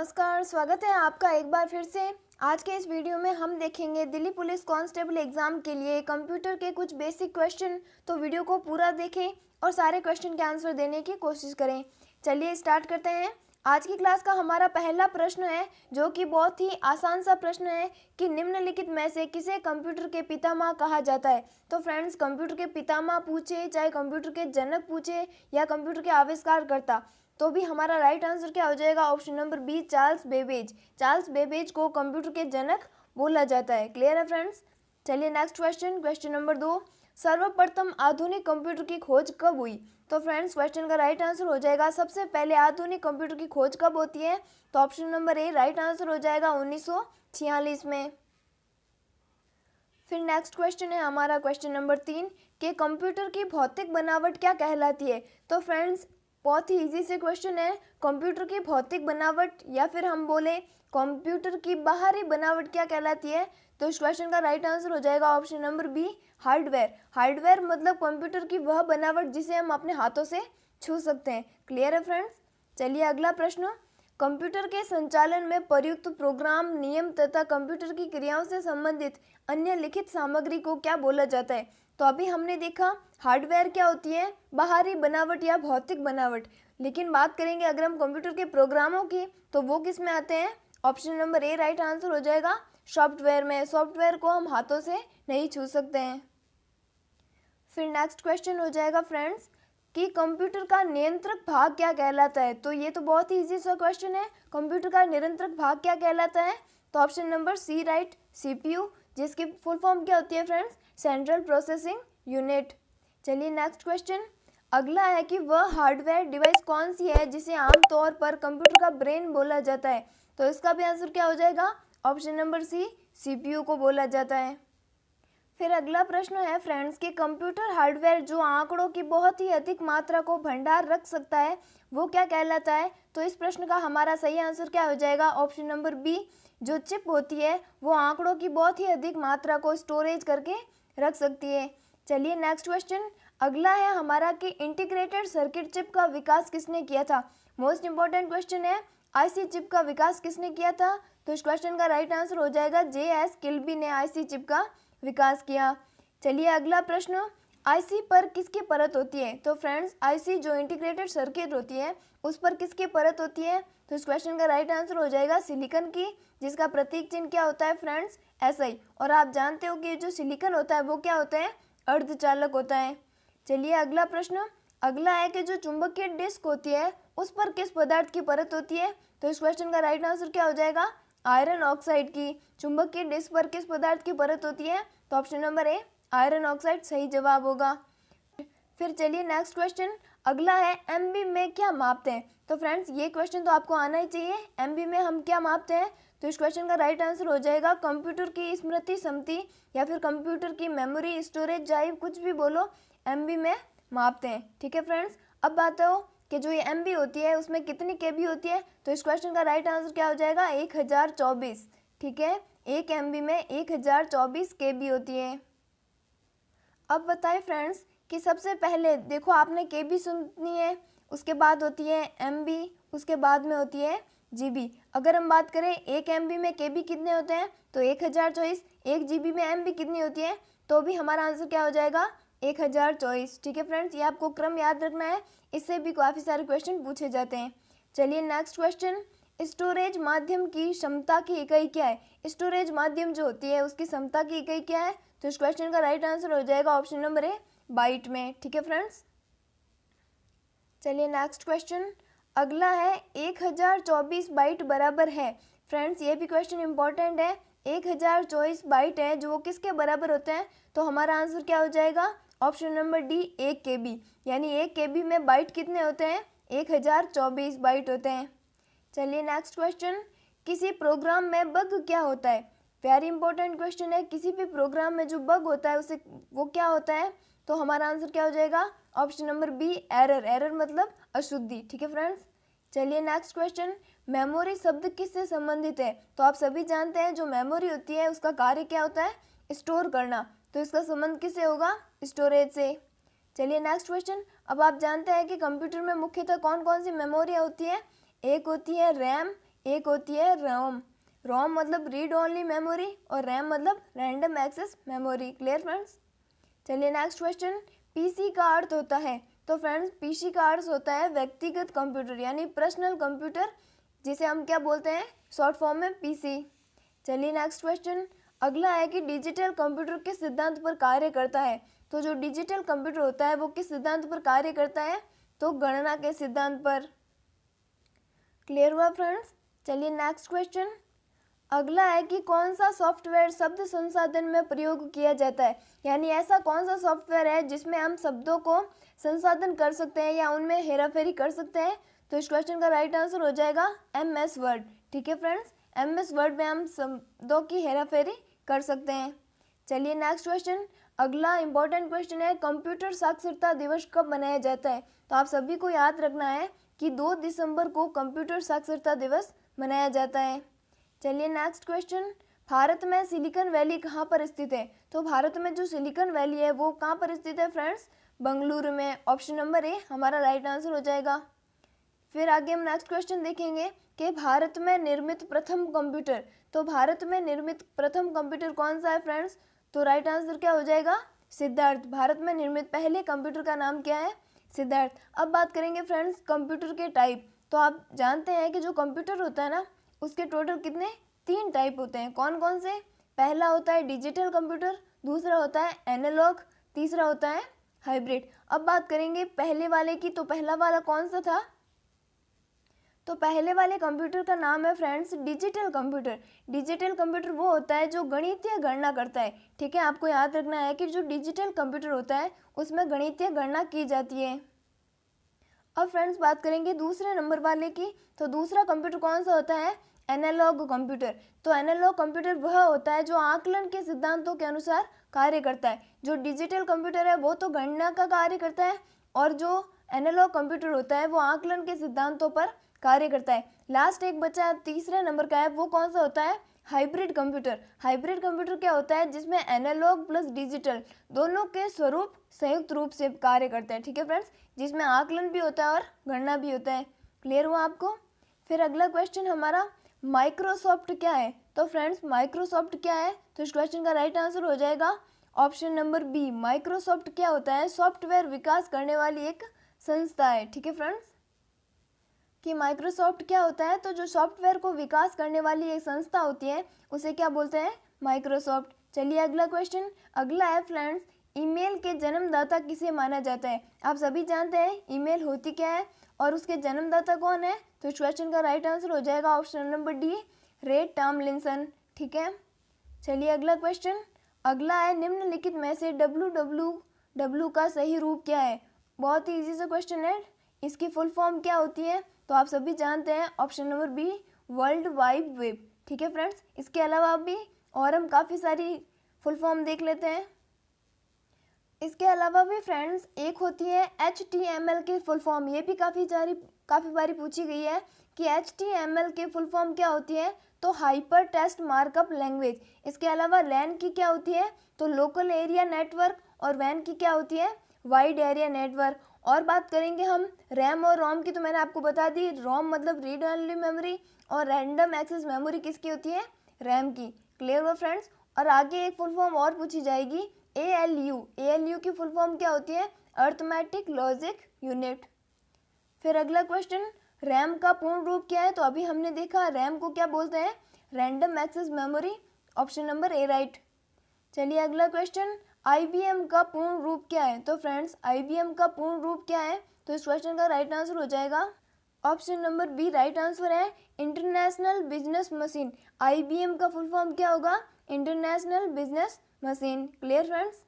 नमस्कार, स्वागत है आपका एक बार फिर से। आज के इस वीडियो में हम देखेंगे दिल्ली पुलिस कांस्टेबल एग्ज़ाम के लिए कंप्यूटर के कुछ बेसिक क्वेश्चन। तो वीडियो को पूरा देखें और सारे क्वेश्चन के आंसर देने की कोशिश करें। चलिए स्टार्ट करते हैं। आज की क्लास का हमारा पहला प्रश्न है, जो कि बहुत ही आसान सा प्रश्न है कि निम्नलिखित में से किसे कंप्यूटर के पितामह कहा जाता है। तो फ्रेंड्स, कंप्यूटर के पितामह पूछे, चाहे कंप्यूटर के जनक पूछे या कंप्यूटर के आविष्कारकर्ता, तो भी हमारा राइट आंसर क्या हो जाएगा? Option number B, Charles Babbage. Charles Babbage को कंप्यूटर के जनक बोला जाता है। क्लियर है फ्रेंड्स? चलिए नेक्स्ट क्वेश्चन, क्वेश्चन नंबर 2। सर्वप्रथम आधुनिक कंप्यूटर की खोज कब हुई? तो फ्रेंड्स, क्वेश्चन का राइट आंसर हो जाएगा सबसे पहले आधुनिक कंप्यूटर की खोज कब होती है? तो option number A right answer हो जाएगा 1946 में। फिर नेक्स्ट क्वेश्चन है हमारा क्वेश्चन नंबर 3 कि कंप्यूटर की भौतिक बनावट क्या कहलाती है? तो फ्रेंड्स, बहुत ही इजी से क्वेश्चन है। कंप्यूटर की भौतिक बनावट या फिर हम बोले कंप्यूटर की बाहरी बनावट क्या कहलाती है? तो इस क्वेश्चन का राइट आंसर हो जाएगा option number B, hardware. Hardware मतलब कंप्यूटर की वह बनावट जिसे हम अपने हाथों से छू सकते हैं। क्लियर है फ्रेंड्स? चलिए अगला प्रश्न, कंप्यूटर के संचालन में प्रयुक्त प्रोग्राम, नियम तथा कंप्यूटर की क्रियाओं से संबंधित अन्य लिखित सामग्री को क्या बोला जाता है? तो अभी हमने देखा हार्डवेयर क्या होती है, बाहरी बनावट या भौतिक बनावट। लेकिन बात करेंगे अगर हम कंप्यूटर के प्रोग्रामों की, तो वो किस में आते हैं? Option number A right answer हो जाएगा सॉफ्टवेयर में। सॉफ्टवेयर को हम हाथों से नहीं छू सकते हैं। फिर नेक्स्ट क्वेश्चन हो जाएगा फ्रेंड्स कि कंप्यूटर का नियंत्रक भाग क्या कहलाता है? तो ये तो बहुत ही इजी सा क्वेश्चन है। कंप्यूटर का नियंत्रक भाग क्या कहलाता है? तो option number C right, CPU, जिसकी फुल फॉर्म क्या होती है फ्रेंड्स? Central processing unit. चलिए नेक्स्ट क्वेश्चन, अगला है कि वह हार्डवेयर डिवाइस कौन सी है जिसे आमतौर पर कंप्यूटर का ब्रेन बोला जाता है? तो इसका भी आंसर क्या हो जाएगा? ऑप्शन नंबर सी, सीपीयू को बोला जाता है। फिर अगला प्रश्न है फ्रेंड्स कि कंप्यूटर हार्डवेयर जो आंकड़ों की बहुत ही अधिक मात्रा को भंडार रख सकता है, वो क्या कहलाता है? तो इस प्रश्न का हमारा सही आंसर क्या हो जाएगा? ऑप्शन नंबर बी, जो चिप होती है वो आंकड़ों की बहुत ही अधिक मात्रा को स्टोरेज करके रख सकती है। चलिए नेक्स्ट क्वेश्चन, अगला है हमारा कि इंटीग्रेटेड सर्किट चिप का विकास किसने किया था? मोस्ट इंपॉर्टेंट क्वेश्चन है, आईसी चिप का विकास किसने किया था? तो इस क्वेश्चन का राइट आंसर हो जाएगा जे.एस. किल्बी ने आईसी चिप का विकास किया। चलिए अगला प्रश्न, आईसी पर किसकी परत होती है? तो फ्रेंड्स, आईसी जो इंटीग्रेटेड सर्किट होती है उस पर किसकी परत होती है? तो इस क्वेश्चन का राइट आंसर हो जाएगा सिलिकॉन की, जिसका प्रतीक चिन्ह क्या होता है फ्रेंड्स? एसआई। और आप जानते हो कि जो सिलिकॉन होता है वो क्या होता है? अर्धचालक होता है। चलिए अगला प्रश्न, अगला है कि जो चुंबकीय डिस्क होती है उस पर किस पदार्थ की परत होती है? तो इस क्वेश्चन का राइट आंसर क्या हो जाएगा? आयरन ऑक्साइड की। चुंबकीय डिस्क पर किस पदार्थ की परत होती है? तो ऑप्शन नंबर ए आयरन ऑक्साइड सही जवाब होगा। फिर चलिए नेक्स्ट क्वेश्चन, अगला है एमबी में क्या मापते हैं? तो फ्रेंड्स, ये क्वेश्चन तो आपको आना ही चाहिए। एमबी में हम क्या मापते हैं? तो इस क्वेश्चन का राइट आंसर हो जाएगा कंप्यूटर की स्मृति क्षमता या फिर कंप्यूटर की मेमोरी, स्टोरेज, ड्राइव, कुछ भी बोलो, एमबी में मापते हैं। ठीक है फ्रेंड्स, अब बात हो कि जो ये एमबी होती है उसमें कितनी केबी होती है? तो इस क्वेश्चन का राइट आंसर क्या हो जाएगा? 1024। ठीक है, एक एमबी में 1024 केबी होती है। अब बताएं फ्रेंड्स कि सबसे पहले देखो, आपने केबी सुननी है, उसके बाद होती है एमबी, उसके बाद में होती है जीबी। अगर हम बात करें एक एमबी में केबी कितने होते हैं? तो 1024। एक जीबी में एमबी कितनी होती है? तो भी हमारा आंसर क्या हो जाएगा? 1024। ठीक है फ्रेंड्स, ये आपको क्रम याद रखना है, इससे भी काफ़ी सारे क्वेश्चन पूछे जाते हैं। चलिए नेक्स्ट क्वेश्चन, स्टोरेज माध्यम की क्षमता की इकाई क्या है? स्टोरेज माध्यम जो होती है उसकी क्षमता की इकाई क्या है? तो इस क्वेश्चन का राइट आंसर हो जाएगा ऑप्शन नंबर ए बाइट में। ठीक है फ्रेंड्स, चलिए नेक्स्ट क्वेश्चन, अगला है 1024 बाइट बराबर है। फ्रेंड्स, ये भी क्वेश्चन इंपॉर्टेंट है। 1024 बाइट है जो वो किसके बराबर होते हैं? तो हमारा आंसर क्या हो जाएगा? ऑप्शन नंबर डी 1 केबी। यानी 1 केबी में बाइट कितने होते हैं? 1024 बाइट होते हैं। चलिए नेक्स्ट क्वेश्चन, किसी प्रोग्राम में बग क्या होता है? वेरी इंपॉर्टेंट क्वेश्चन है। किसी भी प्रोग्राम में जो बग होता है उसे वो क्या होता है? तो हमारा आंसर क्या हो जाएगा? Option number B error. Error मतलब अशुद्धि। ठीक है फ्रेंड्स, चलिए नेक्स्ट क्वेश्चन, मेमोरी शब्द किससे संबंधित है? तो आप सभी जानते हैं जो मेमोरी होती है उसका कार्य क्या होता है? स्टोर करना। तो इसका संबंध किससे होगा? स्टोरेज से। चलिए नेक्स्ट क्वेश्चन, अब आप जानते हैं कि कंप्यूटर में मुख्यतः कौन कौन सी मेमोरी होती है? एक होती है रैम, एक होती है रोम। रोम मतलब रीड ओनली मेमोरी और रैम मतलब random access memory. Clear friends? चलिए नेक्स्ट क्वेश्चन, पीसी का अर्थ होता है। तो फ्रेंड्स पीसी का अर्थ होता है व्यक्तिगत कंप्यूटर यानी पर्सनल कंप्यूटर, जिसे हम क्या बोलते हैं, शॉर्ट फॉर्म में पीसी। चलिए नेक्स्ट क्वेश्चन, अगला है कि डिजिटल कंप्यूटर किस सिद्धांत पर कार्य करता है। तो जो डिजिटल कंप्यूटर होता है वो किस सिद्धांत पर कार्य करता है, तो गणना के सिद्धांत पर। क्लियर हुआ फ्रेंड्स? चलिए नेक्स्ट क्वेश्चन, अगला है कि कौन सा सॉफ्टवेयर शब्द संसाधन में प्रयोग किया जाता है, यानी ऐसा कौन सा सॉफ्टवेयर है जिसमें हम शब्दों को संसाधन कर सकते हैं या उनमें हेराफेरी कर सकते हैं। तो इस क्वेश्चन का राइट आंसर हो जाएगा MS वर्ड। ठीक है फ्रेंड्स, MS वर्ड में हम शब्दों की हेराफेरी कर सकते हैं। चलिए नेक्स्ट क्वेश्चन, अगला इंपॉर्टेंट क्वेश्चन है, कंप्यूटर साक्षरता दिवस कब मनाया जाता है। तो आप सभी को याद रखना है कि 2 दिसंबर को कंप्यूटर साक्षरता दिवस मनाया जाता है। चलिए नेक्स्ट क्वेश्चन, भारत में सिलिकॉन वैली कहाँ पर स्थित है। तो भारत में जो सिलिकॉन वैली है वो कहाँ पर स्थित है फ्रेंड्स, बेंगलुरु में। ऑप्शन नंबर ए हमारा राइट आंसर हो जाएगा। फिर आगे हम नेक्स्ट क्वेश्चन देखेंगे कि भारत में निर्मित प्रथम कंप्यूटर। तो भारत में निर्मित प्रथम कंप्यूटर कौन सा है फ्रेंड्स, तो राइट आंसर क्या हो जाएगा, सिद्धार्थ। भारत में निर्मित पहले कंप्यूटर का नाम क्या है, सिद्धार्थ। अब बात करेंगे फ्रेंड्स कंप्यूटर के टाइप। तो आप जानते हैं कि जो कंप्यूटर होता है ना उसके टोटल कितने 3 टाइप होते हैं। कौन कौन से, पहला होता है डिजिटल कंप्यूटर, दूसरा होता है एनालॉग, तीसरा होता है हाइब्रिड। अब बात करेंगे पहले वाले की, तो पहला वाला कौन सा था, तो पहले वाले कंप्यूटर का नाम है friends digital computer. Digital computer वो होता है जो गणितीय गणना करता है। ठीक है, आपको याद रखना है कि जो डिजिटल कंप्यूटर होता है उसमें गणितीय गणना की जाती है। अब फ्रेंड्स बात करेंगे दूसरे नंबर वाले की। तो दूसरा कंप्यूटर कौन सा होता है, एनालॉग कंप्यूटर। तो एनालॉग कंप्यूटर वह होता है जो आकलन के सिद्धांतों के अनुसार कार्य करता है। जो डिजिटल कंप्यूटर है वो तो गणना का कार्य करता है और जो एनालॉग कंप्यूटर होता है वो आकलन के सिद्धांतों पर कार्य करता है। लास्ट एक बचा तीसरे नंबर का है, वो कौन सा होता है, हाइब्रिड कंप्यूटर। हाइब्रिड कंप्यूटर क्या होता है, जिसमें एनालॉग प्लस डिजिटल दोनों के स्वरूप संयुक्त रूप से कार्य करते हैं। ठीक है फ्रेंड्स, जिसमें आकलन भी होता है और गणना भी होता है। क्लियर हुआ आपको? फिर अगला क्वेश्चन हमारा, माइक्रोसॉफ्ट क्या है। तो फ्रेंड्स माइक्रोसॉफ्ट क्या है, तो इस क्वेश्चन का राइट आंसर हो जाएगा ऑप्शन नंबर बी। माइक्रोसॉफ्ट क्या होता है, सॉफ्टवेयर विकास करने वाली एक संस्था है। ठीक है फ्रेंड्स, कि माइक्रोसॉफ्ट क्या होता है, तो जो सॉफ्टवेयर को विकास करने वाली एक संस्था होती है उसे क्या बोलते हैं, माइक्रोसॉफ्ट। चलिए अगला क्वेश्चन, अगला है फ्रेंड्स, ईमेल के जन्मदाता किसे माना जाता है। आप सभी जानते हैं ईमेल होती क्या है और उसके जन्मदाता कौन है। तो इस क्वेश्चन का राइट आंसर हो जाएगा ऑप्शन नंबर डी, रे टॉमलिंसन। ठीक है, चलिए अगला क्वेश्चन, अगला है निम्नलिखित में से www का सही रूप क्या है। बहुत ही इजी सा क्वेश्चन है, इसकी फुल फॉर्म क्या होती है, तो आप सभी जानते हैं option number B, world wide web. ठीक है फ्रेंड्स, इसके अलावा भी और हम काफ़ी सारी फुल फॉर्म देख लेते हैं। इसके अलावा भी फ्रेंड्स एक होती है HTML की फुल फॉर्म, ये भी काफ़ी बारी पूछी गई है कि HTML की फुल फॉर्म क्या होती है, तो हाइपर टेक्स्ट मार्कअप लैंग्वेज। इसके अलावा लैन की क्या होती है, तो लोकल एरिया नेटवर्क, और वैन की क्या होती है, वाइड एरिया नेटवर्क। और बात करेंगे हम रैम और रोम की, तो मैंने आपको बता दी, रोम मतलब रीड ओनली मेमोरी और रैंडम एक्सेस मेमोरी किसकी होती है, रैम की। क्लियर हुआ फ्रेंड्स? और आगे एक फुल फॉर्म और पूछी जाएगी, ALU की फुल फॉर्म क्या होती है, अर्थमेटिक लॉजिक यूनिट। फिर अगला क्वेश्चन, रैम का पूर्ण रूप क्या है, तो अभी हमने देखा रैम को क्या बोलते हैं, random access memory. Option number A right. चलिए अगला क्वेश्चन, IBM का पूर्ण रूप क्या है। तो फ्रेंड्स IBM का पूर्ण रूप क्या है, तो इस क्वेश्चन का राइट आंसर हो जाएगा option number B, right answer है इंटरनेशनल बिजनेस मशीन। IBM का फुल फॉर्म क्या होगा, international business machine. Clear friends?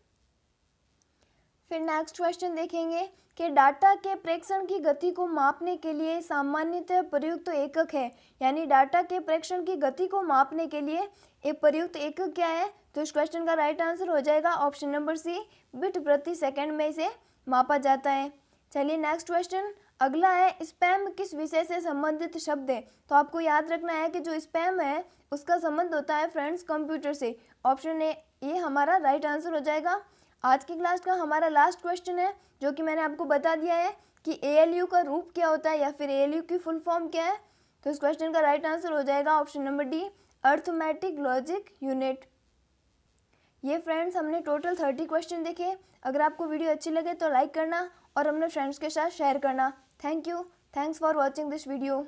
फिर नेक्स्ट क्वेश्चन देखेंगे कि डाटा के प्रेषण की गति को मापने के लिए सामान्यतः प्रयुक्त एकक है, यानी डाटा के प्रेषण की गति को मापने के लिए एक प्रयुक्त एकक क्या है, तो इस क्वेश्चन का राइट आंसर हो जाएगा ऑप्शन नंबर सी, बिट प्रति सेकंड में इसे मापा जाता है। चलिए नेक्स्ट क्वेश्चन, अगला है स्पैम किस विषय से संबंधित शब्द है। तो आपको याद रखना है कि जो स्पैम है उसका संबंध होता है फ्रेंड्स कंप्यूटर से। ऑप्शन ए ये हमारा राइट आंसर हो जाएगा। आज की क्लास का हमारा लास्ट क्वेश्चन है जो कि मैंने आपको बता दिया है कि ALU का रूप क्या होता है या फिर ALU की फुल फॉर्म क्या है। तो इस क्वेश्चन का राइट आंसर हो जाएगा option number D, arithmetic logic unit. ये फ्रेंड्स हमने टोटल 30 क्वेश्चन देखे। अगर आपको वीडियो अच्छी लगे तो लाइक करना और अपने फ्रेंड्स के साथ शेयर करना। Thank you, thanks for watching this video.